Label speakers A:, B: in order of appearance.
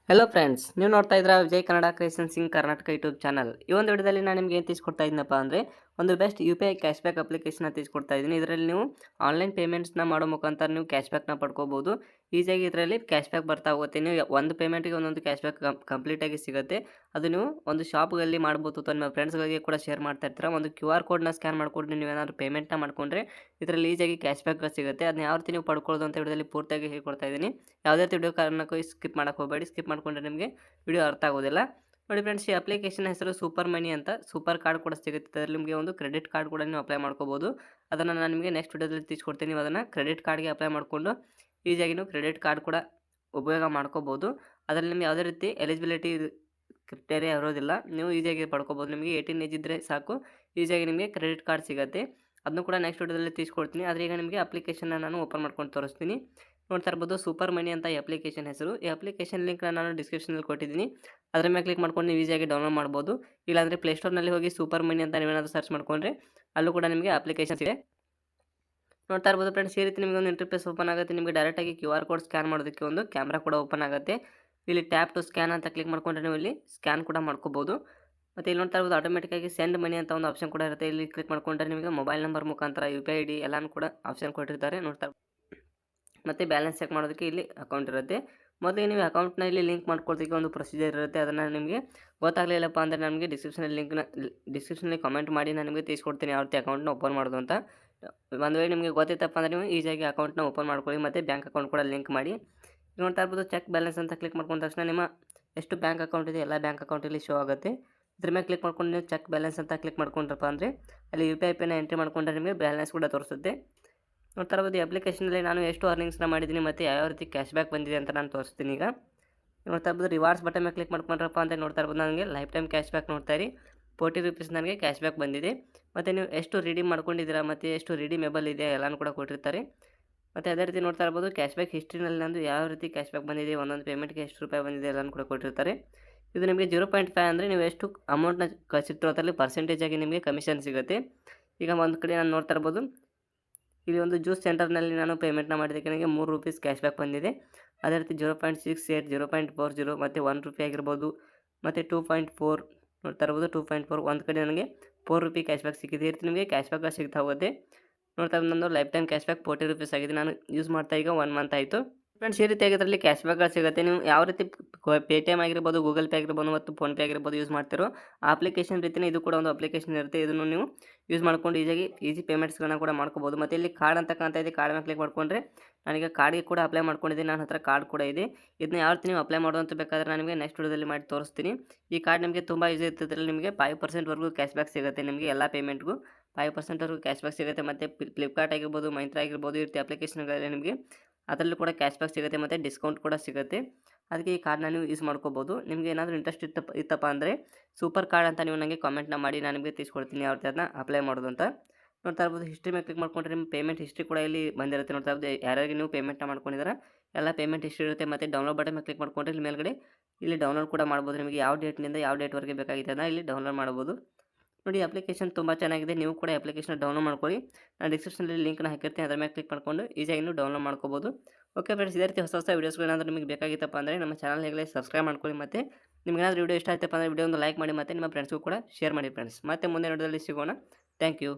A: Hello friends, ನೀವು ನೋಡ್ತಾ ಇದ್ದೀರಾ ವಿಜಯ್ ಕನ್ನಡ ಕ್ರಿಯೇಷನ್ಸ್ ಇನ್ ಕರ್ನಾಟಕ ಯೂಟ್ಯೂಬ್ ಚಾನಲ್. ಈ ಒಂದು ವಿಡಿಯೋದಲ್ಲಿ ನಾನು ನಿಮಗೆ ಏನು ತಿಳಿಸ್ಕೊಡ್ತಾ ಇದ್ದೀನಪ್ಪ ಅಂದರೆ ಒಂದು best U P I cash back ಅಪ್ಲಿಕೇಶನ್ನ ತಿಳಿಸ್ಕೊಡ್ತಾ ಇದ್ದೀನಿ. ಇದರಲ್ಲಿ ನೀವು ಆನ್ಲೈನ್ ಪೇಮೆಂಟ್ಸ್ನ ಮಾಡೋ ಮುಖಾಂತರ ನೀವು ಕ್ಯಾಶ್ ಬ್ಯಾಕ್ನ ಪಡ್ಕೋಬೋದು. ಈಸಿಯಾಗಿ ಇದರಲ್ಲಿ ಕ್ಯಾಶ್ ಬ್ಯಾಕ್ ಬರ್ತಾ ಹೋಗುತ್ತೆ. ನೀವು ಒಂದು ಪೇಮೆಂಟಿಗೆ ಒಂದೊಂದು ಕ್ಯಾಶ್ ಬ್ಯಾಕ್ ಕಂಪ್ಲೀಟಾಗಿ ಸಿಗುತ್ತೆ. ಅದು ನೀವು ಒಂದು ಶಾಪ್ಗಳಲ್ಲಿ ಮಾಡ್ಬೋದು ಅಥವಾ ನಿಮ್ಮ ಫ್ರೆಂಡ್ಸ್ಗಳಿಗೆ ಕೂಡ ಶೇರ್ ಮಾಡ್ತಾ ಇರ್ತೀರ. ಒಂದು ಕ್ಯೂ ಆರ್ ಕೋಡ್ನ ಸ್ಕ್ಯಾನ್ ಮಾಡಿಕೊಂಡು ನೀವೇನಾದರೂ ಪೇಮೆಂಟ್ನ ಮಾಡಿಕೊಂಡ್ರೆ ಇದರಲ್ಲಿ ಈಸಿಯಾಗಿ ಕ್ಯಾಶ್ ಬ್ಯಾಕ್ ಸಿಗುತ್ತೆ. ಅದನ್ನ ಯಾವ ರೀತಿ ನೀವು ಪಡ್ಕೊಳ್ಳೋದು ಅಂತ ವಿಡಿಯೋದಲ್ಲಿ ಪೂರ್ತಿಯಾಗಿ ಹೇಳ್ಕೊಡ್ತಾ ಇದ್ದೀನಿ. ಯಾವುದೇ ರೀತಿ ವಿಡಿಯೋ ಕಾರಣಕ್ಕೂ ಸ್ಕಿಪ್ ಮಾಡೋಕೆ ಹೋಗಬೇಡಿ. ಸ್ಕಿಪ್ ಮಾಡಿಕೊಂಡ್ರೆ ನಿಮಗೆ ವಿಡಿಯೋ ಅರ್ಥ ಆಗೋದಿಲ್ಲ. ನೋಡಿ ಫ್ರೆಂಡ್ಸ್, ಈ ಅಪ್ಲಿಕೇಶನ್ ಹೆಸರು ಸೂಪರ್ ಮನಿ ಅಂತ. ಸೂಪರ್ ಕಾರ್ಡ್ ಕೂಡ ಸಿಗುತ್ತೆ. ಅದರಲ್ಲಿ ನಿಮಗೆ ಒಂದು ಕ್ರೆಡಿಟ್ ಕಾರ್ಡ್ ಕೂಡ ನೀವು ಅಪ್ಲೈ ಮಾಡ್ಕೋಬೋದು. ಅದನ್ನು ನಾನು ನಿಮಗೆ ನೆಕ್ಸ್ಟ್ ವಿಡಿಯೋದಲ್ಲಿ ತಿಳಿಸ್ಕೊಡ್ತೀನಿ. ನೀವು ಅದನ್ನು ಕ್ರೆಡಿಟ್ ಕಾರ್ಡ್ಗೆ ಅಪ್ಲೈ ಮಾಡಿಕೊಂಡು ಈಸಿಯಾಗಿ ನೀವು ಕ್ರೆಡಿಟ್ ಕಾರ್ಡ್ ಕೂಡ ಉಪಯೋಗ ಮಾಡ್ಕೋಬೋದು. ಅದರಲ್ಲಿ ನಿಮ್ಗೆ ಯಾವುದೇ ರೀತಿ ಎಲಿಜಿಬಿಲಿಟಿ ಕ್ರಿಟೇರಿಯಾ ಇರೋದಿಲ್ಲ. ನೀವು ಈಸಿಯಾಗಿ ಪಡ್ಕೋಬೋದು. ನಿಮಗೆ 18 ಏಜ್ ಇದ್ದರೆ ಸಾಕು, ಈಸಿಯಾಗಿ ನಿಮಗೆ ಕ್ರೆಡಿಟ್ ಕಾರ್ಡ್ ಸಿಗುತ್ತೆ. ಅದನ್ನು ಕೂಡ ನೆಕ್ಸ್ಟ್ ವಿಡಿಯೋದಲ್ಲಿ ತಿಳಿಸ್ಕೊಡ್ತೀನಿ. ಆದರೆ ಈಗ ನಿಮಗೆ ಅಪ್ಲಿಕೇಶನ್ನ ನಾನು ಓಪನ್ ಮಾಡ್ಕೊಂಡು ತೋರಿಸ್ತೀನಿ. ನೋಡ್ತಾ ಇರ್ಬೋದು, ಸೂಪರ್ ಮನಿ ಅಂತ ಈ ಅಪ್ಲಿಕೇಶನ್ ಹೆಸರು. ಈ ಅಪ್ಲಿಕೇಶನ್ ಲಿಂಕ್ನ ನಾನು ಡಿಸ್ಕ್ರಿಪ್ಷನಲ್ಲಿ ಕೊಟ್ಟಿದ್ದೀನಿ. ಅದರ ಮೇಲೆ ಕ್ಲಿಕ್ ಮಾಡ್ಕೊಂಡು ನೀವು ಈಸಿಯಾಗಿ ಡೌನ್ಲೋಡ್ ಮಾಡ್ಬೋದು. ಇಲ್ಲಾಂದರೆ ಪ್ಲೇಸ್ಟೋರ್ನಲ್ಲಿ ಹೋಗಿ ಸೂಪರ್ ಮನಿ ಅಂತ ನೀವೇನಾದರೂ ಸರ್ಚ್ ಮಾಡ್ಕೊಂಡ್ರೆ ಅಲ್ಲೂ ಕೂಡ ನಿಮಗೆ ಅಪ್ಲಿಕೇಶನ್ಸ್ ಇದೆ. ನೋಡ್ತಾ ಇರ್ಬೋದು ಫ್ರೆಂಡ್ಸ್, ಈ ರೀತಿ ನಿಮಗೆ ಒಂದು ಇಂಟರ್ಫೇಸ್ ಓಪನ್ ಆಗುತ್ತೆ. ನಿಮಗೆ ಡೈರೆಕ್ಟಾಗಿ ಕ್ಯೂ ಆರ್ ಕೋಡ್ ಸ್ಕ್ಯಾನ್ ಮಾಡೋದಕ್ಕೆ ಒಂದು ಕ್ಯಾಮ್ರಾ ಕೂಡ ಓಪನ್ ಆಗುತ್ತೆ. ಇಲ್ಲಿ ಟ್ಯಾಪ್ ಟು ಸ್ಕ್ಯಾನ್ ಅಂತ ಕ್ಲಿಕ್ ಮಾಡ್ಕೊಂಡ್ರೆ ನೀವು ಇಲ್ಲಿ ಸ್ಕ್ಯಾನ್ ಕೂಡ ಮಾಡ್ಕೋಬೋದು. ಮತ್ತು ಇಲ್ಲಿ ನೋಡ್ತಾ ಇರ್ಬೋದು, ಆಟೋಮೆಟಿಕ್ಕಾಗಿ ಸೆಂಡ್ ಮನಿ ಅಂತ ಒಂದು ಆಪ್ಷನ್ ಕೂಡ ಇರುತ್ತೆ. ಇಲ್ಲಿ ಕ್ಲಿಕ್ ಮಾಡ್ಕೊಂಡ್ರೆ ನಿಮಗೆ ಮೊಬೈಲ್ ನಂಬರ್ ಮುಖಾಂತರ UPI ID ಎಲ್ಲನೂ ಕೂಡ ಆಪ್ಷನ್ ಕೊಟ್ಟಿರ್ತಾರೆ. ನೋಡ್ತಾ ಮತ್ತು ಬ್ಯಾಲೆನ್ಸ್ ಚೆಕ್ ಮಾಡೋದಕ್ಕೆ ಇಲ್ಲಿ ಅಕೌಂಟ್ ಇರುತ್ತೆ. ಮೊದಲಿಗೆ ನೀವು ಅಕೌಂಟ್ನ ಇಲ್ಲಿ ಲಿಂಕ್ ಮಾಡ್ಕೊಳ್ಳೋದಕ್ಕೆ ಒಂದು ಪ್ರೊಸೀಜರ್ ಇರುತ್ತೆ. ಅದನ್ನು ನಿಮಗೆ ಗೊತ್ತಾಗಲಿಲ್ಲಪ್ಪ ಅಂದರೆ ನಮಗೆ ಡಿಸ್ಕ್ರಿಪ್ಷನಲ್ಲಿ ಕಾಮೆಂಟ್ ಮಾಡಿ ನಾನು ನಿಮಗೆ ತಿಳಿಸ್ಕೊಡ್ತೀನಿ ಯಾವ ರೀತಿ ಅಕೌಂಟ್ನ ಓಪನ್ ಮಾಡೋದು ಅಂತ. ಒಂದು ವೇಳೆ ನಿಮಗೆ ಗೊತ್ತಿತ್ತಪ್ಪ ಅಂದರೆ ನೀವು ಈಸಿಯಾಗಿ ಅಕೌಂಟ್ನ ಓಪನ್ ಮಾಡ್ಕೊಳ್ಳಿ ಮತ್ತು ಬ್ಯಾಂಕ್ ಅಕೌಂಟ್ ಕೂಡ ಲಿಂಕ್ ಮಾಡಿ. ನೋಡ್ತಾ ಇರ್ಬೋದು, ಚೆಕ್ ಬ್ಯಾಲೆನ್ಸ್ ಅಂತ ಕ್ಲಿಕ್ ಮಾಡ್ಕೊಂಡ ತಕ್ಷಣ ನಿಮ್ಮ ಎಷ್ಟು ಬ್ಯಾಂಕ್ ಅಕೌಂಟ್ ಇದೆ ಎಲ್ಲ ಬ್ಯಾಂಕ್ ಅಕೌಂಟ್ ಇಲ್ಲಿ ಶೋ ಆಗುತ್ತೆ. ಇದ್ರ ಮೇಲೆ ಕ್ಲಿಕ್ ಮಾಡ್ಕೊಂಡು ನೀವು ಚೆಕ್ ಬ್ಯಾಲೆನ್ಸ್ ಅಂತ ಕ್ಲಿಕ್ ಮಾಡ್ಕೊಂಡ್ರಪ್ಪ ಅಂದರೆ ಅಲ್ಲಿ UPI ಪಿನ್ನ ಎಂಟ್ರಿ ಮಾಡ್ಕೊಂಡ್ರೆ ನಿಮಗೆ ಬ್ಯಾಲೆನ್ಸ್ ಕೂಡ ತೋರಿಸುತ್ತೆ. ನೋಡ್ತಾ ಇರ್ಬೋದು, ಈ ಅಪ್ಲಿಕೇಶನಲ್ಲಿ ನಾನು ಎಷ್ಟು ಅರ್ನಿಂಗ್ಸ್ನ ಮಾಡಿದ್ದೀನಿ ಮತ್ತು ಯಾವ ರೀತಿ ಕ್ಯಾಶ್ ಬ್ಯಾಕ್ ಬಂದಿದೆ ಅಂತ ನಾನು ತೋರಿಸ್ತೀನಿ. ಈಗ ನೋಡ್ತಾ ಇರ್ಬೋದು, ರಿವಾರ್ಡ್ಸ್ ಬಟನ್ ಮೇಲೆ ಕ್ಲಿಕ್ ಮಾಡ್ಕೊಂಡ್ರಪ್ಪ ಅಂತ ನೋಡ್ತಾ ಇರ್ಬೋದು, ನನಗೆ ಲೈಫ್ ಟೈಮ್ ಕ್ಯಾಶ್ ಬ್ಯಾಕ್ ನೋಡ್ತಾ ಇರಿ 40 ರೂಪೀಸ್ ನನಗೆ ಕ್ಯಾಶ್ ಬ್ಯಾಕ್ ಬಂದಿದೆ. ಮತ್ತು ನೀವು ಎಷ್ಟು ರಿಡೀಮ್ ಮಾಡ್ಕೊಂಡಿದ್ದೀರಾ ಮತ್ತು ಎಷ್ಟು ರಿಡೀಮೇಬಲ್ ಇದೆ ಎಲ್ಲನೂ ಕೂಡ ಕೊಟ್ಟಿರ್ತಾರೆ. ಮತ್ತು ಅದೇ ರೀತಿ ನೋಡ್ತಾ ಇರ್ಬೋದು, ಕ್ಯಾಶ್ ಬ್ಯಾಕ್ ಹಿಸ್ಟ್ರಿನಲ್ಲಿ ನಂದು ಯಾವ ರೀತಿ ಕ್ಯಾಶ್ ಬ್ಯಾಕ್ ಬಂದಿದೆ, ಒಂದೊಂದು ಪೇಮೆಂಟ್ಗೆ ಎಷ್ಟು ರೂಪಾಯಿ ಬಂದಿದೆ ಎಲ್ಲನೂ ಕೂಡ ಕೊಟ್ಟಿರ್ತಾರೆ. ಇದು ನಿಮಗೆ 0.5 ಅಂದರೆ ನೀವು ಎಷ್ಟು ಅಮೌಂಟ್ನ ಕಳಿಸಿರ್ತೀರೋ ಅದರಲ್ಲಿ ಪರ್ಸೆಂಟೇಜ್ ಆಗಿ ನಿಮಗೆ ಕಮಿಷನ್ ಸಿಗುತ್ತೆ. ಈಗ ಒಂದು ಕಡೆ ನಾನು ನೋಡ್ತಾ ಇರ್ಬೋದು, ಇಲ್ಲಿ ಒಂದು ಜ್ಯೂಸ್ ಸೆಂಟರ್ನಲ್ಲಿ ನಾನು ಪೇಮೆಂಟ್ನ ಮಾಡಿದ್ದಕ್ಕೆ ನನಗೆ 3 ರೂಪೀಸ್ ಕ್ಯಾಶ್ ಬ್ಯಾಕ್ ಬಂದಿದೆ. ಅದೇ ರೀತಿ 0.68, 0.40 ಮತ್ತು 1 ರೂಪಾಯಿ ಆಗಿರ್ಬೋದು. ಮತ್ತು 2.4 ನೋಡ್ತಾ ಇರ್ಬೋದು, 2.4 ಒಂದು ಕಡೆ ನನಗೆ 4 ರೂಪಾಯಿ ಕ್ಯಾಶ್ ಬ್ಯಾಕ್ ಸಿಕ್ಕಿದೆ. ಈ ರೀತಿ ನಿಮಗೆ ಕ್ಯಾಶ್ ಬ್ಯಾಕ್ ಸಿಗ್ತಾ ಹೋಗುತ್ತೆ. ನೋಡ್ತಾ ಇರ್ಬೋದು, ನಂದು life time cash back 40 rupees ಆಗಿದೆ. ನಾನು ಯೂಸ್ ಮಾಡ್ತಾ ಈಗ 1 ಮಂತ್ ಆಯಿತು. ಫ್ರೆಂಡ್ಸ್, ಈ ರೀತಿಯಾಗಿ ಇದರಲ್ಲಿ ಕ್ಯಾಶ್ ಬ್ಯಾಕ್ಗಳು ಸಿಗುತ್ತೆ. ನೀವು ಯಾವ ರೀತಿ ಪೇಟಿಎಮ್ ಆಗಿರ್ಬೋದು, ಗೂಗಲ್ ಪೇ ಆಗಿರ್ಬೋದು ಮತ್ತು ಫೋನ್ಪೇ ಆಗಿರ್ಬೋದು ಯೂಸ್ ಮಾಡ್ತಿರೋ ಆ ಅಪ್ಲಿಕೇಶನ್ ರೀತಿಯೇ ಇದು ಕೂಡ ಒಂದು ಅಪ್ಲಿಕೇಶನ್ ಇರುತ್ತೆ. ಇದನ್ನು ನೀವು ಯೂಸ್ ಮಾಡ್ಕೊಂಡು ಈಸಿ ಪೇಮೆಂಟ್ಸ್ಗಳನ್ನ ಕೂಡ ಮಾಡ್ಕೋಬೋದು. ಮತ್ತು ಇಲ್ಲಿ ಕಾರ್ಡ್ ಅಂತ ಕಾಣ್ತಾ ಇದೆ, ಕಾರ್ಡ್ ಮೇಲೆ ಕ್ಲಿಕ್ ಮಾಡ್ಕೊಂಡ್ರೆ ನಾನೀಗ ಕಾರ್ಡ್ಗೆ ಕೂಡ ಅಪ್ಲೈ ಮಾಡ್ಕೊಂಡಿದ್ದೀನಿ. ನನ್ನ ಹತ್ರ ಕಾರ್ಡ್ ಕೂಡ ಇದೆ. ಇದನ್ನ ಯಾವ ರೀತಿ ನೀವು ಅಪ್ಲೈ ಮಾಡೋದು ಅಂತ ಬೇಕಾದರೆ ನಾನು ನಿಮಗೆ ನೆಕ್ಸ್ಟ್ ವಿಡಿಯೋದಲ್ಲಿ ಮಾಡಿ ತೋರಿಸ್ತೀನಿ. ಈ ಕಾರ್ಡ್ ನಿಮಗೆ ತುಂಬ ಈಸಿ ಇರುತ್ತೆ. ಇದರಲ್ಲಿ ನಿಮಗೆ 5% ಕ್ಯಾಶ್ ಬ್ಯಾಕ್ ಸಿಗುತ್ತೆ. ನಿಮಗೆ ಎಲ್ಲ ಪೇಮೆಂಟ್ಗೂ 5% ಕ್ಯಾಶ್ ಬ್ಯಾಕ್ ಸಿಗುತ್ತೆ. ಮತ್ತು ಫ್ಲಿಪ್ಕಾರ್ಟ್ ಆಗಿರ್ಬೋದು, ಮೈಂತ್ರಾ ಆಗಿರ್ಬೋದು, ಈ ರೀತಿ ಅಪ್ಲಿಕೇಶನ್ಗಳಲ್ಲಿ ನಿಮಗೆ ಅದರಲ್ಲೂ ಕೂಡ ಕ್ಯಾಶ್ ಬ್ಯಾಕ್ ಸಿಗುತ್ತೆ ಮತ್ತು ಡಿಸ್ಕೌಂಟ್ ಕೂಡ ಸಿಗುತ್ತೆ. ಅದಕ್ಕೆ ಈ ಕಾರ್ಡ್ನ ನೀವು ಯೂಸ್ ಮಾಡ್ಕೋಬೋದು. ನಿಮಗೆ ಏನಾದರೂ ಇಂಟ್ರೆಸ್ಟ್ ಇತ್ತಪ್ಪ ಅಂದರೆ ಸೂಪರ್ ಕಾರ್ಡ್ ಅಂತ ನೀವು ನನಗೆ ಕಾಮೆಂಟ್ನ ಮಾಡಿ, ನಾನು ನಿಮಗೆ ತಿಳಿಸ್ಕೊಡ್ತೀನಿ ಯಾವ ರೀತಿ ಅದನ್ನ ಅಪ್ಲೈ ಮಾಡೋದು ಅಂತ. ನೋಡ್ತಾ ಇರ್ಬೋದು, ಹಿಸ್ಟ್ರಿ ಮೇಲೆ ಕ್ಲಿಕ್ ಮಾಡ್ಕೊಂಡ್ರೆ ನಿಮ್ಮ ಪೇಮೆಂಟ್ ಹಿಸ್ಟ್ರಿ ಕೂಡ ಇಲ್ಲಿ ಬಂದಿರುತ್ತೆ. ನೋಡ್ತಾ ಇರ್ಬೋದು, ಯಾರ್ಯಾರಿಗೆ ನೀವು ಪೇಮೆಂಟ್ನ ಮಾಡ್ಕೊಂಡಿದ್ದೀರಾ ಎಲ್ಲ ಪೇಮೆಂಟ್ ಹಿಸ್ಟ್ರಿ ಇರುತ್ತೆ. ಮತ್ತು ಡೌನ್ಲೋಡ್ ಬಟನ್ ಮೇಲೆ ಕ್ಲಿಕ್ ಮಾಡ್ಕೊಂಡ್ರೆ ಇಲ್ಲಿ ಮೇಲ್ಗಡೆ ಇಲ್ಲಿ ಡೌನ್ಲೋಡ್ ಕೂಡ ಮಾಡ್ಬೋದು. ನಿಮಗೆ ಯಾವ ಡೇಟ್ನಿಂದ ಯಾವ ಡೇಟ್ವರೆಗೆ ಬೇಕಾಗಿದೆ ಅದನ್ನ ಇಲ್ಲಿ ಡೌನ್ಲೋಡ್ ಮಾಡ್ಬೋದು. ನೋಡಿ, ಅಪ್ಲಿಕೇಶನ್ ತುಂಬ ಚೆನ್ನಾಗಿದೆ. ನೀವು ಕೂಡ ಅಪ್ಲಿಕೇಶನ್ ಡೌನ್ಲೋಡ್ ಮಾಡ್ಕೊಳ್ಳಿ. ನಾನು ಡಿಸ್ಕ್ರಿಪ್ಷನಲ್ಲಿ ಲಿಂಕ್ನ ಹಾಕಿರ್ತೀನಿ. ಅದರ ಮೇಲೆ ಕ್ಲಿಕ್ ಮಾಡ್ಕೊಂಡು ಈಸಿಯಾಗಿ ನೀವು ಡೌನ್ಲೋಡ್ ಮಾಡ್ಕೋಬೋದು. ಓಕೆ ಫ್ರೆಂಡ್ಸ್, ಇದೇ ರೀತಿ ಹೊಸ ವೀಡಿಯೋಸ್ಗಳೇನಾದರೂ ನಿಮಗೆ ಬೇಕಾಗಿತ್ತಪ್ಪ ಅಂದರೆ ನಮ್ಮ ಚಾನಲ್ ಈಗಲೇ ಸಬ್ಸ್ಕ್ರೈಬ್ ಮಾಡ್ಕೊಳ್ಳಿ. ಮತ್ತು ನಿಮಗೇನಾದರೂ ವಿಡಿಯೋ ಇಷ್ಟ ಆಯ್ತಪ್ಪ ಅಂದರೆ ವಿಡಿಯೋ ಒಂದು ಲೈಕ್ ಮಾಡಿ ಮತ್ತು ನಿಮ್ಮ ಫ್ರೆಂಡ್ಸ್ಗೂ ಕೂಡ ಶೇರ್ ಮಾಡಿ ಫ್ರೆಂಡ್ಸ್. ಮತ್ತೆ ಮುಂದೆ ವಿಡಿಯೋದಲ್ಲಿ ಸಿಗೋಣ. Thank you.